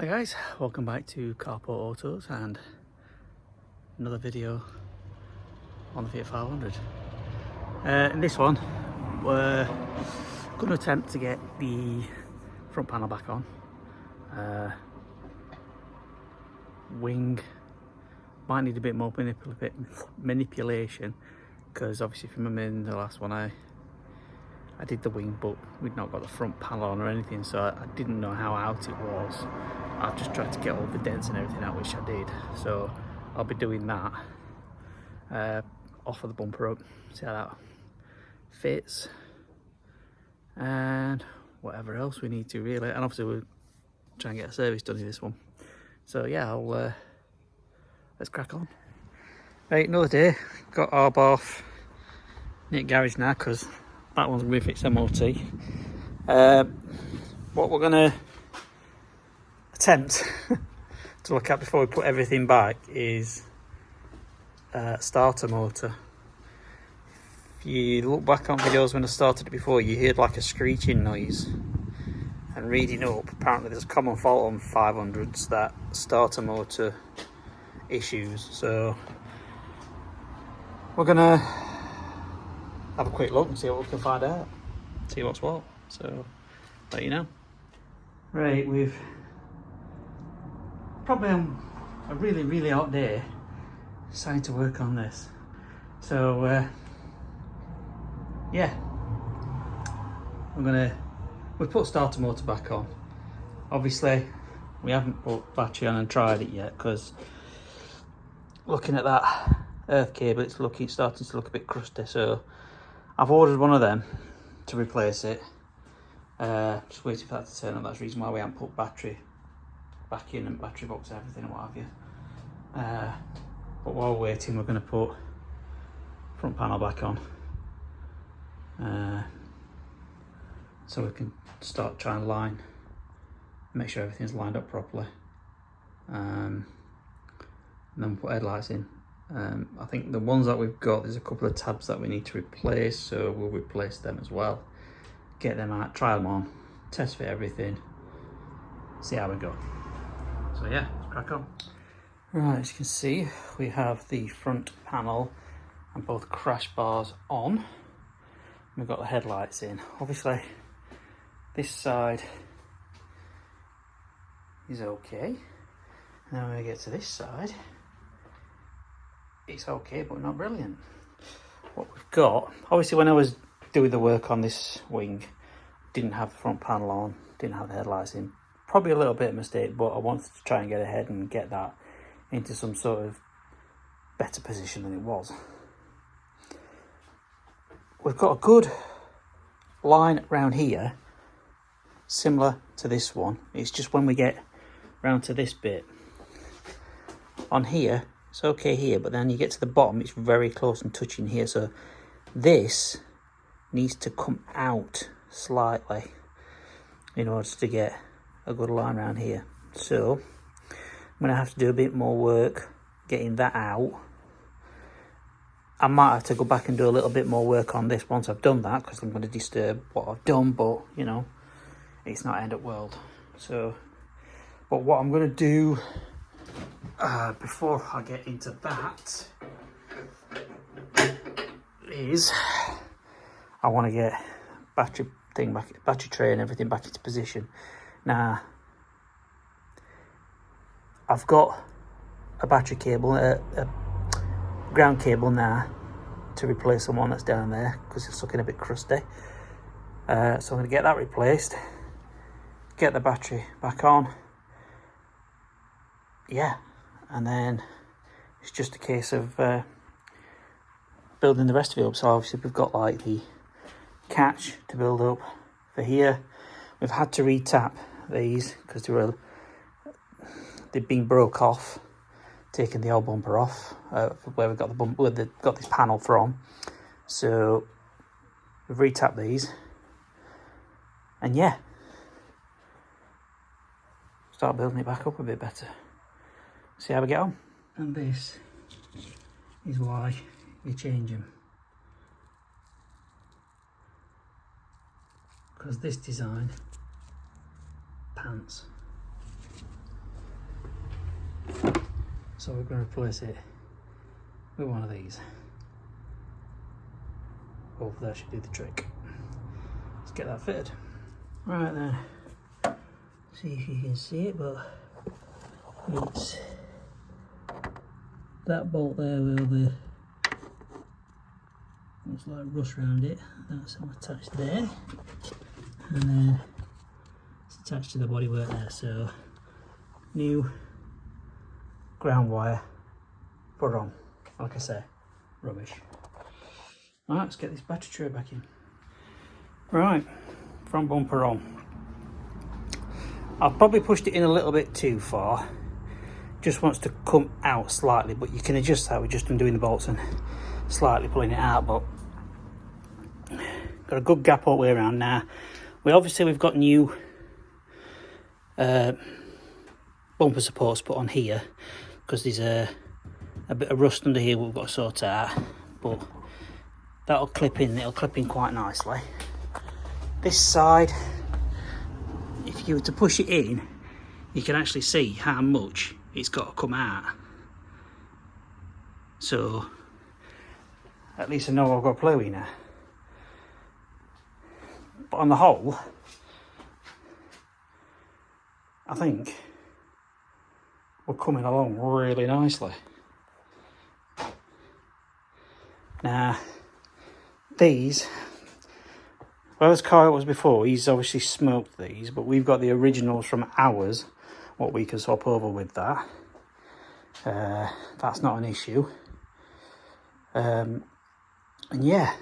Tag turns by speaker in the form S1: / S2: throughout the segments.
S1: Hi guys, welcome back to Pt4 Autos and another video on the Fiat 500. In this one we're going to attempt to get the front panel back on. Wing might need a bit more manipulation, because obviously if you remember in the last one I did the wing but we'd not got the front panel on or anything, so I didn't know how out it was. I've just tried to get all the dents and everything out, which I did, so I'll be doing that. Offer the bumper up, see how that fits, and whatever else we need to really, and obviously we'll try and get a service done in this one. So yeah, let's crack on. Right, another day, got Abarth near garage now because that one's with its MOT. What we're gonna attempt to look at before we put everything back is starter motor. If you look back on videos when I started it before, you heard like a screeching noise, and reading up, apparently there's a common fault on 500s, that starter motor issues. So we're gonna have a quick look and see what we can find out, see what's what, so let you know. Right, we've probably on a really hot day decided to work on this. So yeah, we've put starter motor back on. Obviously we haven't put battery on and tried it yet, because looking at that earth cable, it's starting to look a bit crusty, so I've ordered one of them to replace it. Just waiting for that to turn up. That's the reason why we haven't put battery back in and battery box and everything and what have you. But while we're waiting, we're going to put front panel back on, so we can start trying to line, make sure everything's lined up properly, and then put headlights in. I think the ones that we've got, there's a couple of tabs that we need to replace, so we'll replace them as well. Get them out, try them on, test fit everything, see how we go. So yeah, let's crack on. Right, as you can see, we have the front panel and both crash bars on. We've got the headlights in. Obviously, this side is okay. Now when we get to this side, it's okay, but not brilliant. What we've got, obviously when I was doing the work on this wing, didn't have the front panel on, didn't have the headlights in. Probably a little bit of a mistake, but I wanted to try and get ahead and get that into some sort of better position than it was. We've got a good line around here, similar to this one. It's just when we get round to this bit, on here, it's okay here, but then you get to the bottom, it's very close and touching here. So this needs to come out slightly in order to get a good line around here. So I'm going to have to do a bit more work getting that out. I might have to go back and do a little bit more work on this once I've done that, because I'm going to disturb what I've done, but you know, it's not end of world. So, but what I'm going to do before I get into that is I want to get battery tray and everything back into position. Now I've got a battery cable, a ground cable now to replace the one that's down there because it's looking a bit crusty. So I'm going to get that replaced, get the battery back on, yeah, and then it's just a case of building the rest of it up. So obviously we've got like the catch to build up for here. We've had to retap these because they'd been broke off, taking the old bumper off where we got the bumper, where they got this panel from. So we've retapped these, and yeah, start building it back up a bit better. See how we get on. And this is why you change them, because this design pants. So we're going to replace it with one of these. Hopefully that should do the trick. Let's get that fitted. Right then, see if you can see it, but it's that bolt there with the, looks like rust around it. That's attached there, and then it's attached to the bodywork there. So new ground wire put on. Like I say, rubbish. Right, let's get this battery tray back in. Right, front bumper on. I've probably pushed it in a little bit too far. Just wants to come out slightly, but you can adjust that with just undoing the bolts and slightly pulling it out. But got a good gap all the way around now. We've got new bumper supports put on here because there's a bit of rust under here we've got to sort out, but that'll clip in. It'll clip in quite nicely. This side, if you were to push it in, you can actually see how much it's got to come out. So at least I know I've got to play with now. But on the whole, I think we're coming along really nicely. Now, these, whereas car it was before, he's obviously smoked these, but we've got the originals from ours, what we can swap over with that. That's not an issue. And yeah,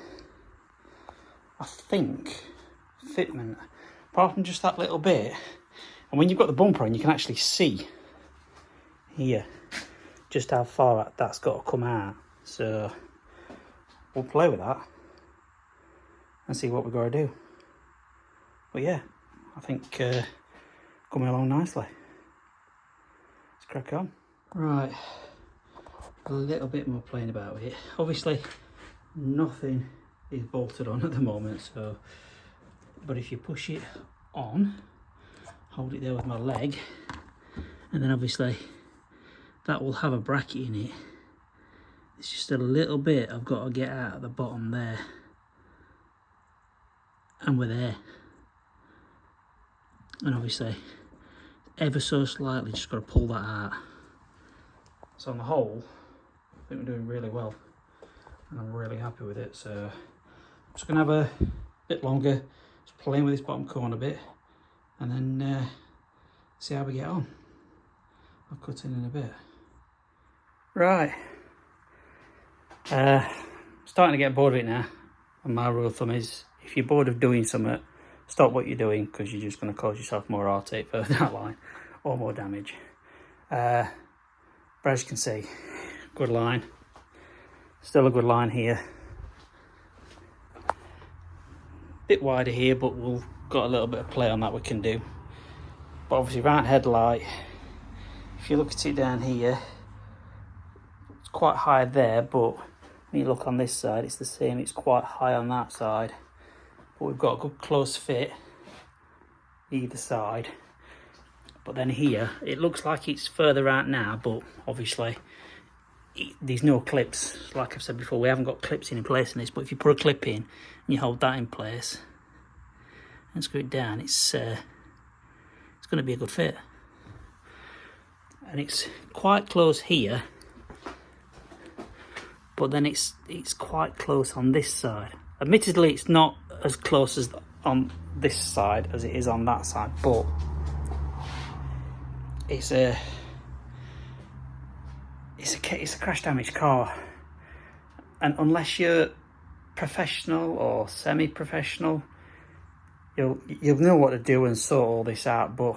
S1: I think fitment, apart from just that little bit, and when you've got the bumper on, you can actually see here just how far that's got to come out. So we'll play with that and see what we've got to do. But yeah, I think coming along nicely. Let's crack on. Right, a little bit more playing about with it. Obviously nothing is bolted on at the moment, so, but if you push it on, hold it there with my leg, and then obviously that will have a bracket in it. It's just a little bit I've got to get out at the bottom there, and we're there. And obviously ever so slightly just got to pull that out. So on the whole, I think we're doing really well and I'm really happy with it. So I'm just going to have a bit longer just playing with this bottom corner bit, and then see how we get on. I'll cut in a bit. Right, starting to get bored of it now, and my rule of thumb is if you're bored of doing something, stop what you're doing, because you're just going to cause yourself more heartache further down that line or more damage. But as you can see, good line, still a good line here, bit wider here, but we've got a little bit of play on that we can do. But obviously round headlight, if you look at it down here, it's quite high there, but when you look on this side, it's the same, it's quite high on that side. But we've got a good close fit either side. But then here, it looks like it's further out now, but obviously there's no clips. Like I've said before, we haven't got clips in place in this, but if you put a clip in and you hold that in place and screw it down, it's going to be a good fit. And it's quite close here, but then it's quite close on this side. Admittedly, it's not as close as on this side as it is on that side, but it's a crash damaged car, and unless you're professional or semi-professional, you'll know what to do and sort all this out. But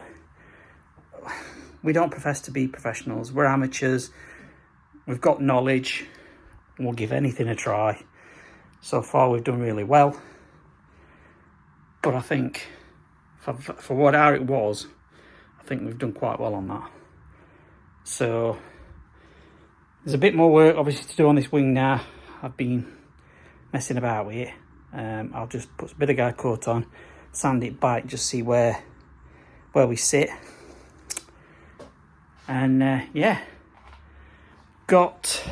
S1: we don't profess to be professionals. We're amateurs. We've got knowledge, and we'll give anything a try. So far, we've done really well. But I think for what it was, I think we've done quite well on that. So there's a bit more work obviously to do on this wing now. I've been messing about with it. I'll just put a bit of guide coat on, sand it back, just see where we sit. And yeah, got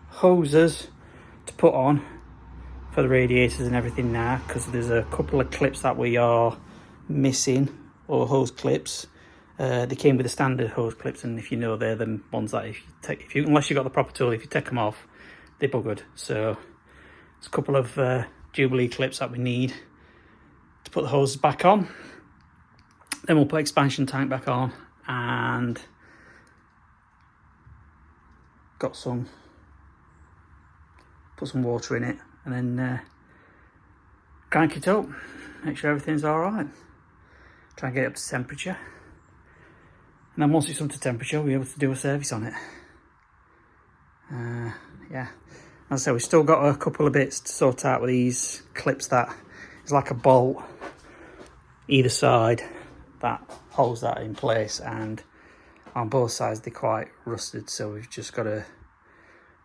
S1: hoses to put on for the radiators and everything now, because there's a couple of clips that we are missing, or hose clips. They came with the standard hose clips, and if you know, they're the ones that unless you've got the proper tool, if you take them off, they're buggered. So there's a couple of Jubilee clips that we need to put the hoses back on. Then we'll put expansion tank back on, and put some water in it, and then crank it up, make sure everything's all right. Try and get it up to temperature, and then once it's up to temperature, we'll be able to do a service on it. Yeah, as I say, we've still got a couple of bits to sort out with these clips. That is like a bolt either side that holds that in place, and on both sides they're quite rusted, so we've just got to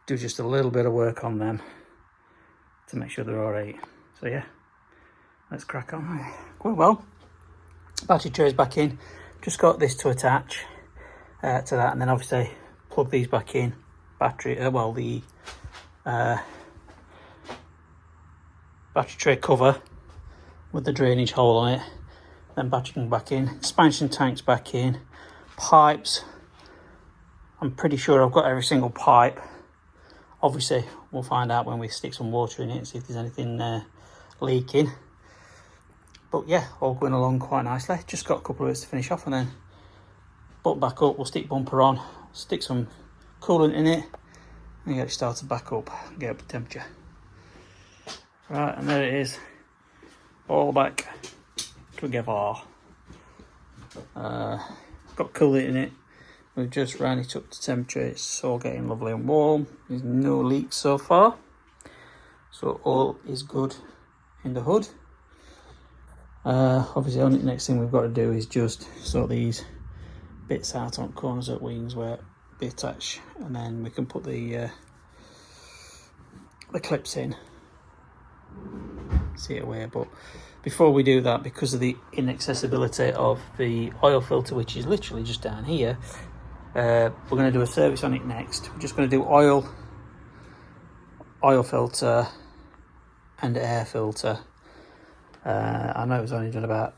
S1: do just a little bit of work on them to make sure they're all right. So yeah, let's crack on. Right. Well, battery tray's back in, just got this to attach to that, and then obviously plug these back in. Battery the battery tray cover with the drainage hole on it, then battery back in, expansion tanks back in, pipes. I'm pretty sure I've got every single pipe. Obviously we'll find out when we stick some water in it and see if there's anything leaking. But yeah, all going along quite nicely. Just got a couple of bits to finish off, and then button back up, we'll stick bumper on, stick some coolant in it, and get it started back up, get up to temperature. Right, and there it is, all back together. Got coolant in it, we've just ran it up to temperature, it's all getting lovely and warm, there's no leaks so far, so all is good in the hood. Obviously the only next thing we've got to do is just sort these bits out on corners at wings where they attach, and then we can put the clips in, see it away. But before we do that, because of the inaccessibility of the oil filter, which is literally just down here, we're going to do a service on it next. We're just going to do oil filter and air filter. I know it was only done about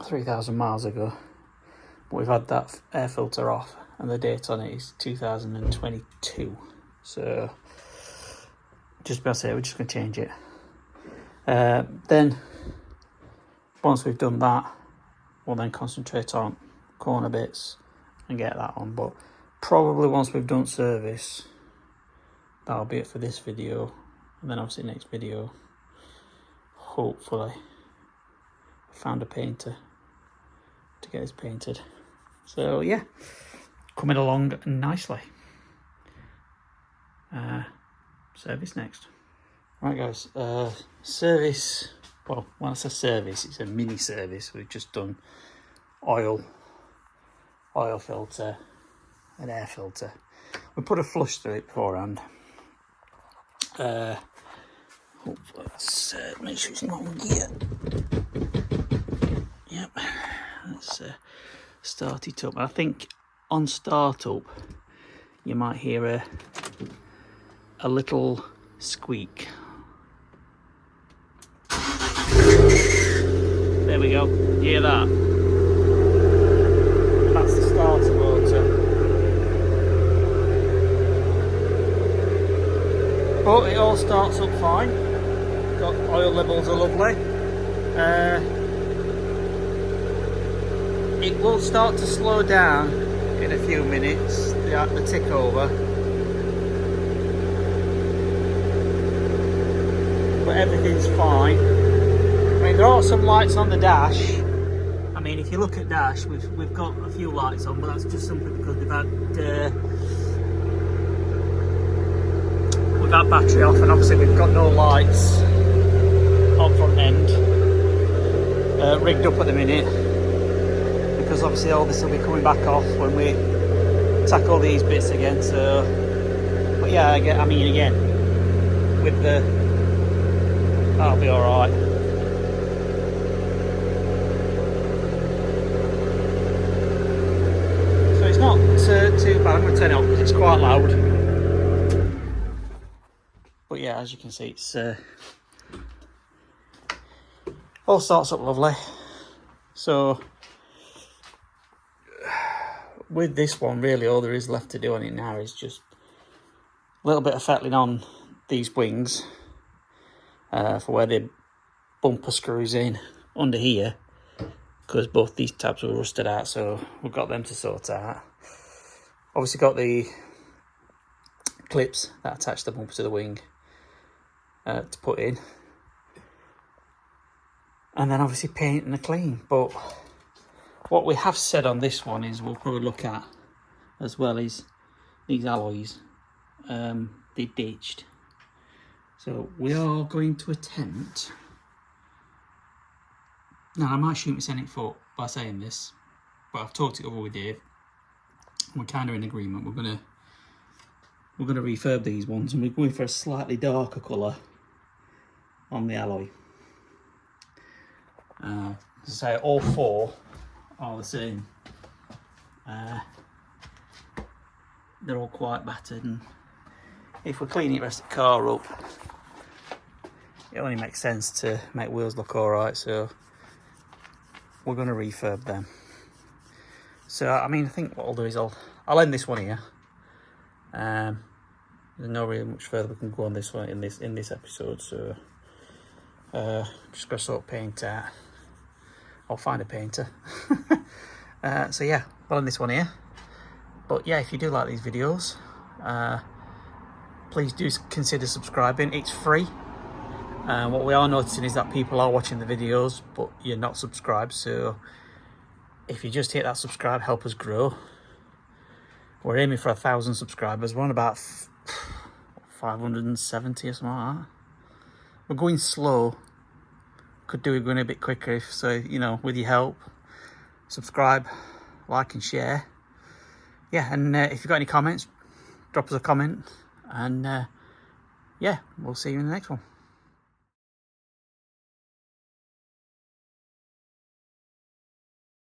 S1: 3,000 miles ago, but we've had that air filter off, and the date on it is 2022. So just about to say, we're just going to change it. Then once we've done that, we'll then concentrate on corner bits and get that on. But probably once we've done service, that'll be it for this video. And then obviously next video, hopefully found a painter to get this painted. So yeah, coming along nicely. Service next. Right guys, service, well, when I say service, it's a mini service. We've just done oil filter and air filter. We put a flush through it beforehand. Hopefully let's make sure it's not on gear. Yep, let's start it up. I think on start up you might hear a little squeak. There we go, you hear that? That's the starter motor. But it all starts up fine. Got oil levels are lovely. It will start to slow down in a few minutes, the tick over. But everything's fine. I mean, there are some lights on the dash. I mean, if you look at dash, we've got a few lights on, but that's just simply because we've had battery off, and obviously we've got no lights on front end rigged up at the minute, because obviously all this will be coming back off when we tackle these bits again. So, but yeah, I mean, again, with the, that'll be all right. So it's not too bad. I'm going to turn it off because it's quite loud. as you can see, it's all starts up lovely. So with this one, really all there is left to do on it now is just a little bit of fettling on these wings for where the bumper screws in under here, because both these tabs were rusted out, so we've got them to sort out. Obviously got the clips that attach the bumper to the wing to put in, and then obviously paint and a clean. But what we have said on this one is we'll probably look at as well is these alloys. They ditched, so we are going to attempt. Now, I might shoot myself in the foot by saying this, but I've talked it over with Dave. We're kind of in agreement. We're gonna refurb these ones, and we're going for a slightly darker colour on the alloy. As I say, all four are the same. They're all quite battered, and if we're cleaning the rest of the car up, it only makes sense to make wheels look alright, so we're going to refurb them. So I mean, I think what I'll do is I'll end this one here. There's no really much further we can go on this one in this episode, so just gonna sort of paint out. I'll find a painter. So yeah, I'll end this one here. But yeah, if you do like these videos, please do consider subscribing. It's free. What we are noticing is that people are watching the videos, but you're not subscribed. So if you just hit that subscribe, help us grow. We're aiming for 1,000 subscribers. We're on about 570 or something like that. We're going slow. Could do it going a bit quicker if so. You know, with your help, subscribe, like, and share. Yeah, and if you've got any comments, drop us a comment, and yeah, we'll see you in the next one.